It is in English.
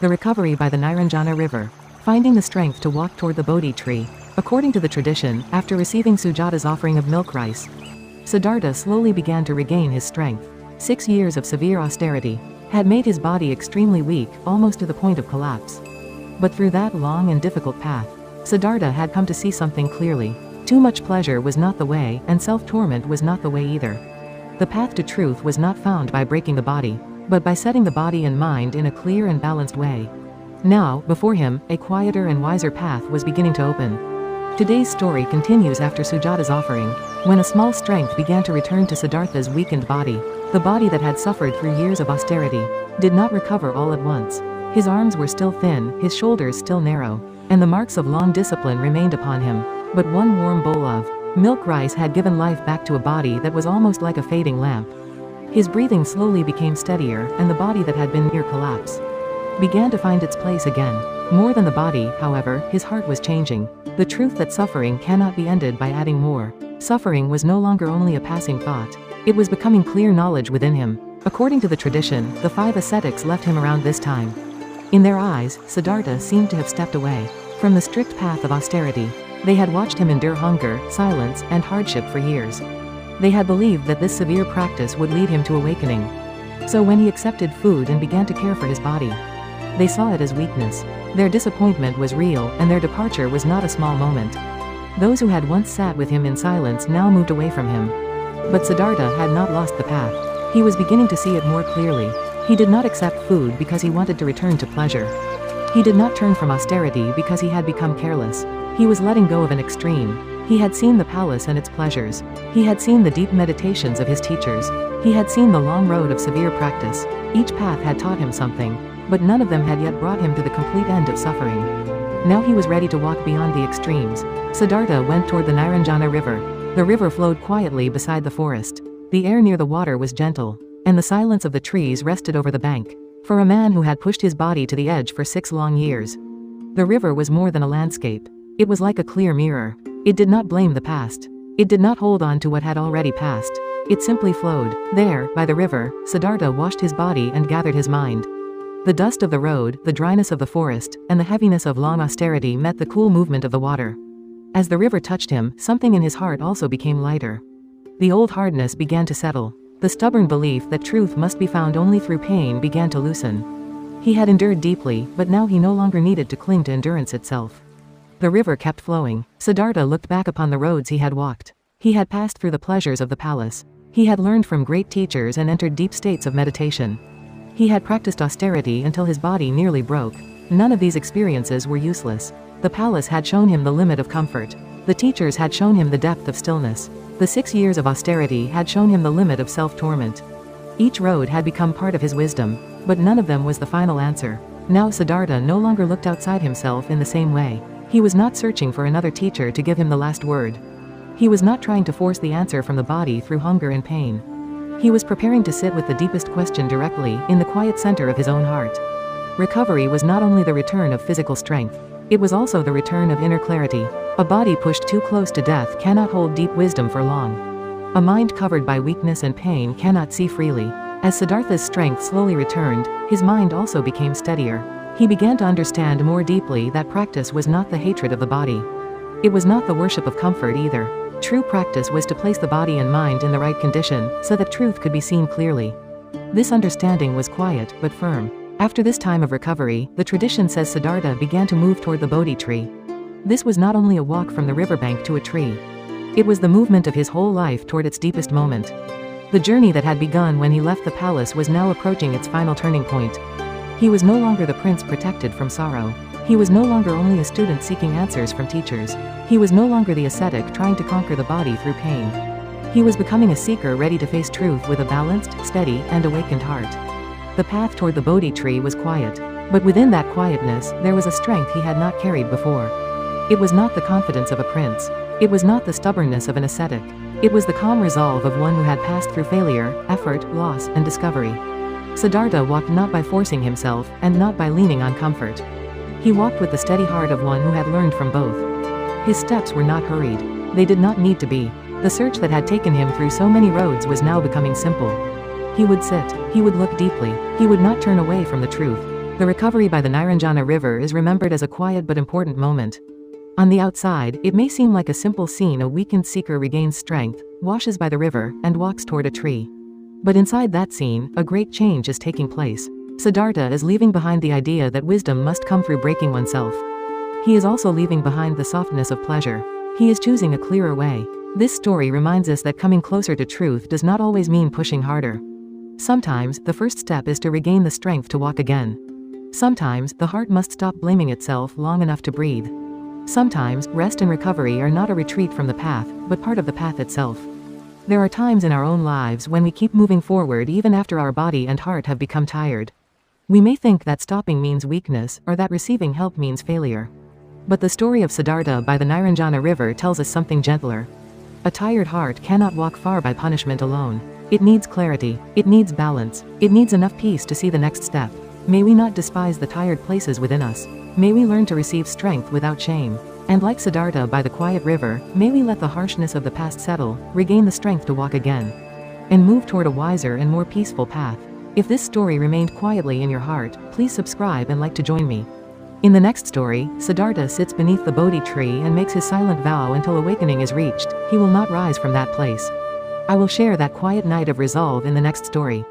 The recovery by the Nairanjana River. Finding the strength to walk toward the Bodhi tree. According to the tradition, after receiving Sujata's offering of milk rice, Siddhartha slowly began to regain his strength. 6 years of severe austerity had made his body extremely weak, almost to the point of collapse. But through that long and difficult path, Siddhartha had come to see something clearly. Too much pleasure was not the way, and self-torment was not the way either. The path to truth was not found by breaking the body, but by setting the body and mind in a clear and balanced way. Now, before him, a quieter and wiser path was beginning to open. Today's story continues after Sujata's offering, when a small strength began to return to Siddhartha's weakened body. The body that had suffered through years of austerity did not recover all at once. His arms were still thin, his shoulders still narrow, and the marks of long discipline remained upon him. But one warm bowl of milk rice had given life back to a body that was almost like a fading lamp. His breathing slowly became steadier, and the body that had been near collapse began to find its place again. More than the body, however, his heart was changing. The truth that suffering cannot be ended by adding more. Suffering was no longer only a passing thought. It was becoming clear knowledge within him. According to the tradition, the 5 ascetics left him around this time. In their eyes, Siddhartha seemed to have stepped away from the strict path of austerity. They had watched him endure hunger, silence, and hardship for years. They had believed that this severe practice would lead him to awakening. So when he accepted food and began to care for his body, they saw it as weakness. Their disappointment was real, and their departure was not a small moment. Those who had once sat with him in silence now moved away from him. But Siddhartha had not lost the path. He was beginning to see it more clearly. He did not accept food because he wanted to return to pleasure. He did not turn from austerity because he had become careless. He was letting go of an extreme. He had seen the palace and its pleasures. He had seen the deep meditations of his teachers. He had seen the long road of severe practice. Each path had taught him something, but none of them had yet brought him to the complete end of suffering. Now he was ready to walk beyond the extremes. Siddhartha went toward the Nairanjana River. The river flowed quietly beside the forest. The air near the water was gentle, and the silence of the trees rested over the bank. For a man who had pushed his body to the edge for 6 long years, the river was more than a landscape. It was like a clear mirror. It did not blame the past. It did not hold on to what had already passed. It simply flowed. There, by the river, Siddhartha washed his body and gathered his mind. The dust of the road, the dryness of the forest, and the heaviness of long austerity met the cool movement of the water. As the river touched him, something in his heart also became lighter. The old hardness began to settle. The stubborn belief that truth must be found only through pain began to loosen. He had endured deeply, but now he no longer needed to cling to endurance itself. The river kept flowing. Siddhartha looked back upon the roads he had walked. He had passed through the pleasures of the palace. He had learned from great teachers and entered deep states of meditation. He had practiced austerity until his body nearly broke. None of these experiences were useless. The palace had shown him the limit of comfort. The teachers had shown him the depth of stillness. The 6 years of austerity had shown him the limit of self-torment. Each road had become part of his wisdom, but none of them was the final answer. Now Siddhartha no longer looked outside himself in the same way. He was not searching for another teacher to give him the last word. He was not trying to force the answer from the body through hunger and pain. He was preparing to sit with the deepest question directly, in the quiet center of his own heart. Recovery was not only the return of physical strength, it was also the return of inner clarity. A body pushed too close to death cannot hold deep wisdom for long. A mind covered by weakness and pain cannot see freely. As Siddhartha's strength slowly returned, his mind also became steadier. He began to understand more deeply that practice was not the hatred of the body. It was not the worship of comfort either. True practice was to place the body and mind in the right condition, so that truth could be seen clearly. This understanding was quiet, but firm. After this time of recovery, the tradition says Siddhartha began to move toward the Bodhi tree. This was not only a walk from the riverbank to a tree. It was the movement of his whole life toward its deepest moment. The journey that had begun when he left the palace was now approaching its final turning point. He was no longer the prince protected from sorrow. He was no longer only a student seeking answers from teachers. He was no longer the ascetic trying to conquer the body through pain. He was becoming a seeker ready to face truth with a balanced, steady, and awakened heart. The path toward the Bodhi tree was quiet, but within that quietness, there was a strength he had not carried before. It was not the confidence of a prince. It was not the stubbornness of an ascetic. It was the calm resolve of one who had passed through failure, effort, loss, and discovery. Siddhartha walked not by forcing himself, and not by leaning on comfort. He walked with the steady heart of one who had learned from both. His steps were not hurried. They did not need to be. The search that had taken him through so many roads was now becoming simple. He would sit. He would look deeply. He would not turn away from the truth. The recovery by the Nairanjana River is remembered as a quiet but important moment. On the outside, it may seem like a simple scene: a weakened seeker regains strength, washes by the river, and walks toward a tree. But inside that scene, a great change is taking place. Siddhartha is leaving behind the idea that wisdom must come through breaking oneself. He is also leaving behind the softness of pleasure. He is choosing a clearer way. This story reminds us that coming closer to truth does not always mean pushing harder. Sometimes, the first step is to regain the strength to walk again. Sometimes, the heart must stop blaming itself long enough to breathe. Sometimes, rest and recovery are not a retreat from the path, but part of the path itself. There are times in our own lives when we keep moving forward even after our body and heart have become tired. We may think that stopping means weakness, or that receiving help means failure. But the story of Siddhartha by the Nairanjana River tells us something gentler. A tired heart cannot walk far by punishment alone. It needs clarity. It needs balance. It needs enough peace to see the next step. May we not despise the tired places within us. May we learn to receive strength without shame. And like Siddhartha by the quiet river, may we let the harshness of the past settle, regain the strength to walk again, and move toward a wiser and more peaceful path. If this story remained quietly in your heart, please subscribe and like to join me. In the next story, Siddhartha sits beneath the Bodhi tree and makes his silent vow until awakening is reached. He will not rise from that place. I will share that quiet night of resolve in the next story.